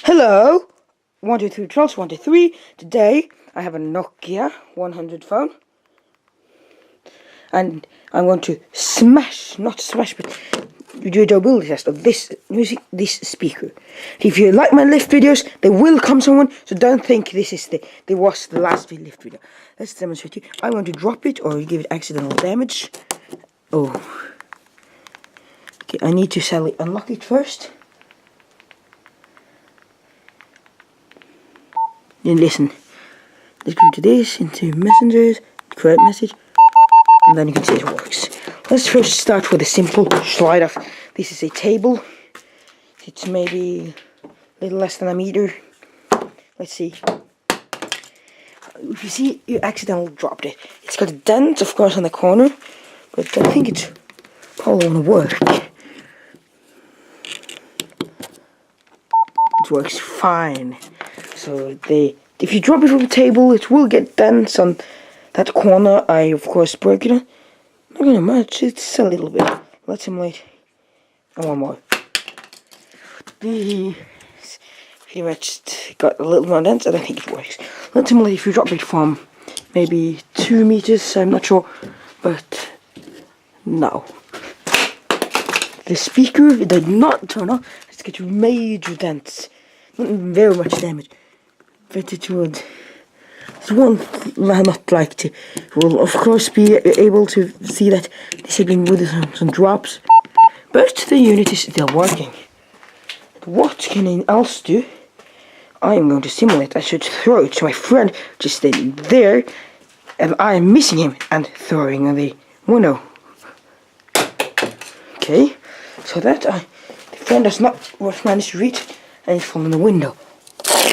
Hello, 123 Trolls 123. Today I have a Nokia 100 phone, and I'm going to not smash, but do a durability test of this speaker. If you like my lift videos, there will come someone, so don't think this is the last lift video. Let's demonstrate to you. I'm going to drop it or give it accidental damage. Oh, okay. I need to unlock it first. Then listen, let's go to this, into messengers, create message, and then you can see it works. Let's first start with a simple slide off. This is a table. It's maybe a little less than a meter. Let's see. If you see, you accidentally dropped it. It's got a dent, of course, on the corner, but I think it's probably gonna work. It works fine. So if you drop it from the table, it will get dents on that corner. I of course broke it. Not gonna much. It's a little bit. Let's simulate. And one more. Pretty much got a little more dents, and I think it works. Let's simulate if you drop it from maybe 2 meters. I'm not sure, but no. The speaker did not turn off. It's got major dents. Not very much damage. But it would. One not like to. Will of course be able to see that this has been with some drops, but the unit is still working. What can I else do? I am going to simulate. I should throw it to my friend just standing there, and I am missing him and throwing on the window. Okay, so that the friend does not manage to reach, and it's falling the window.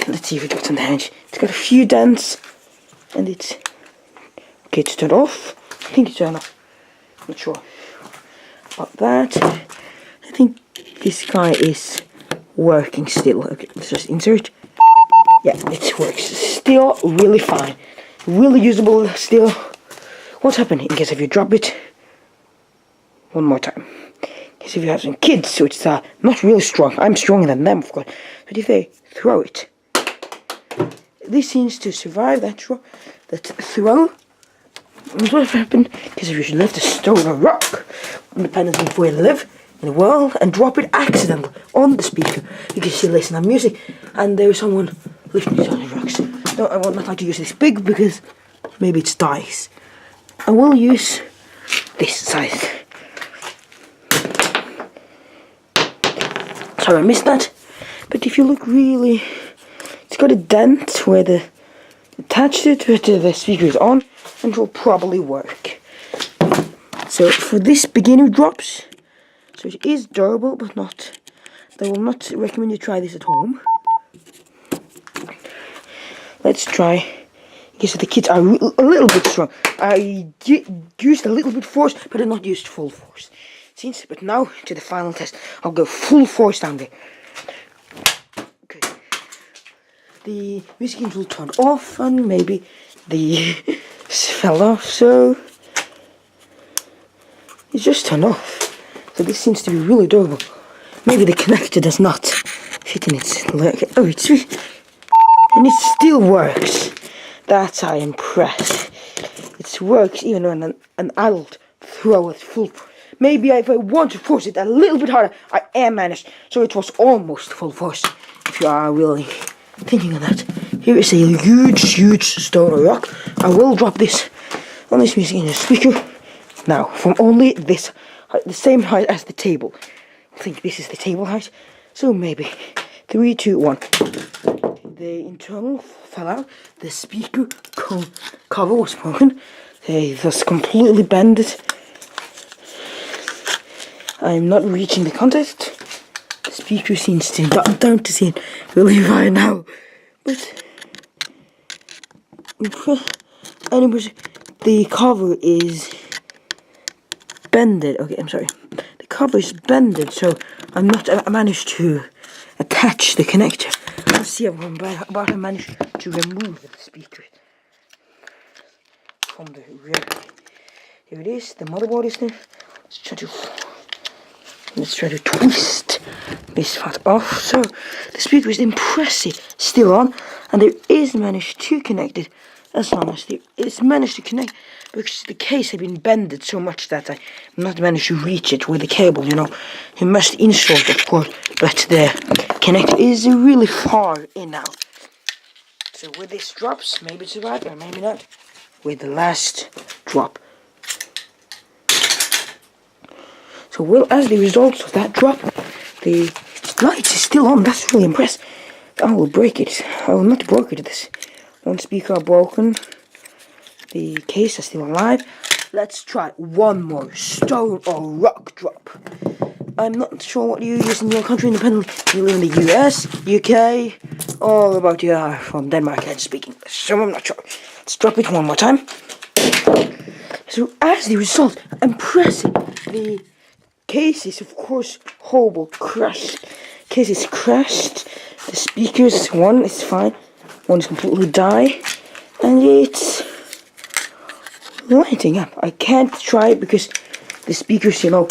Let's see if it got on the edge. It's got a few dents, and it's okay. It's turned off. I think it's turned off. Not sure about that. I think this guy is working still. Okay, let's just insert. Yeah, it works still really fine, really usable still. What's happening? In case if you drop it, one more time. In case if you have some kids, so it's not really strong. I'm stronger than them, of course. But if they throw it, this seems to survive that throw. And what happened? Because if you lift a stone or rock, independently of where you live in the world, and drop it accidentally on the speaker, you can still listen to music, and there's someone lifting it on the rocks. No, I will not like to use this big because maybe it dies. I will use this size. Sorry, I missed that. But if you look really, it's got a dent where the attached it, but the speaker is on, and it will probably work. So for this beginner drops, so it is durable, but not. I will not recommend you try this at home. Let's try. I guess the kids are a little bit strong. I used a little bit force, but I not used full force. But now to the final test. I'll go full force down there. Okay. The music will turn off, and maybe the fell off. So it's just turned off. So this seems to be really durable. Maybe the connector does not fit in its leg. Oh, and it still works. That's how I'm impressed. It works even when an adult throw it full. Maybe if I want to force it a little bit harder, I am managed. So it was almost full force. If you are really thinking of that. Here is a huge stone or rock. I will drop this on this music in the speaker. Now, from only this height, the same height as the table. I think this is the table height. So maybe 3, 2, 1. The internal fell out. The speaker cover was broken. It was completely bended. I'm not reaching the contact. The speaker seems to down to see it really right now. But anyways, the cover is bended. Okay, I'm sorry. The cover is bended, so I managed to attach the connector. Let's see about I managed to remove the speaker from the rear. Here it is. The motherboard is there. Let's try to twist this part off. So the speaker is impressive, still on, and there is managed to connect it as long as it's managed to connect, because the case had been bended so much that I not managed to reach it with the cable, you know. You must install it, of course, but the connector is really far in now. So with this drops, maybe it's right or maybe not. With the last drop. So well, as the result of that drop, the lights is still on. That's really impressive. I will break it. I will not break it. This one speaker broken. The case is still alive. Let's try one more stone or rock drop. I'm not sure what you use in your country independently. You live in the US, UK, all about you are from Denmark and speak English, so I'm not sure. Let's drop it one more time. So as the result, impressive. The case is of course horrible, crushed. Case is crushed. The speakers, one is fine, one is completely die, and it's lighting up. I can't try it because the speakers, you know,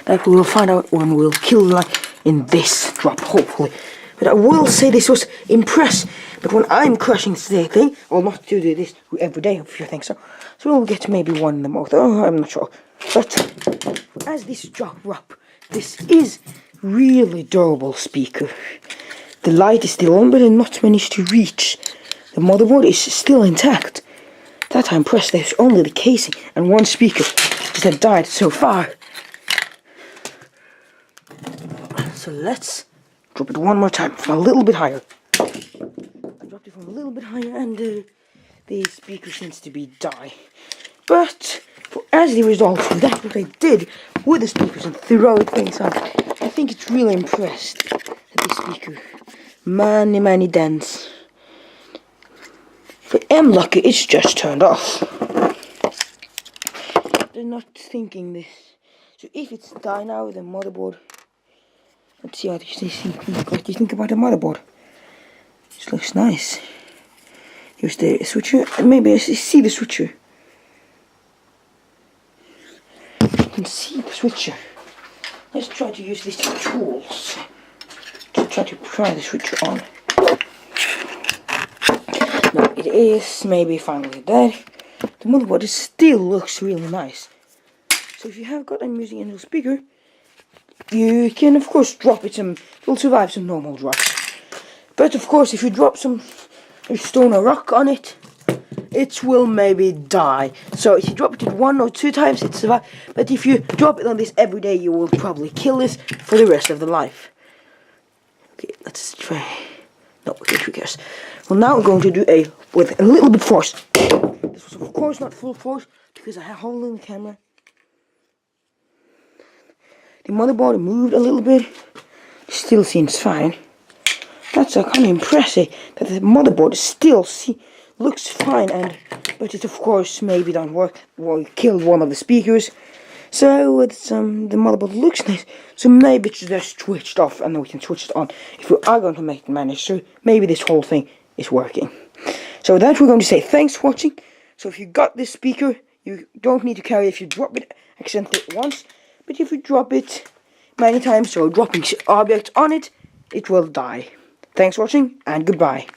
that we will find out when we'll kill the light in this drop, hopefully. But I will say this was impressive. But when I'm crushing the thing, I'll not do this every day, if you think so. So we'll get maybe one in the mouth. Oh, I'm not sure. But as this drop up, this is really durable speaker. The light is still on, but it not managed to reach. The motherboard is still intact. That I'm impressed. There's only the casing and one speaker that died so far. So let's drop it one more time from a little bit higher. I dropped it from a little bit higher, and the speaker seems to be die. But as the result of that, what I did with the speakers and throwing things out, I think it's really impressed at the speaker. Many dents. But I'm lucky it's just turned off. They're not thinking this. So if it's die now, the motherboard. Let's see what do you think about the motherboard. This looks nice. Here's the switcher. Maybe I see the switcher. You can see the switcher. Let's try to use these tools to try to pry the switcher on. No, it is maybe finally dead. The motherboard still looks really nice. So if you have got a music and a speaker, you can of course drop it some, it will survive some normal drops. But of course if you drop some stone or rock on it, it will maybe die. So if you drop it 1 or 2 times, it survives. But if you drop it on this every day, you will probably kill this for the rest of the life. Okay, let's try. No, okay, who cares? Well, now I'm going to do with a little bit force. This was of course not full force because I have holding the camera. The motherboard moved a little bit. Still seems fine. That's kind of impressive that the motherboard still looks fine, but it of course maybe don't work. Well, killed one of the speakers. So it's the motherboard looks nice. So maybe it's just switched off and then we can switch it on. If we are going to make it manage, so maybe this whole thing is working. So with that, we're going to say thanks for watching. So if you got this speaker, you don't need to carry it if you drop it accidentally once. But if you drop it many times, so dropping objects on it, it will die. Thanks for watching, and goodbye.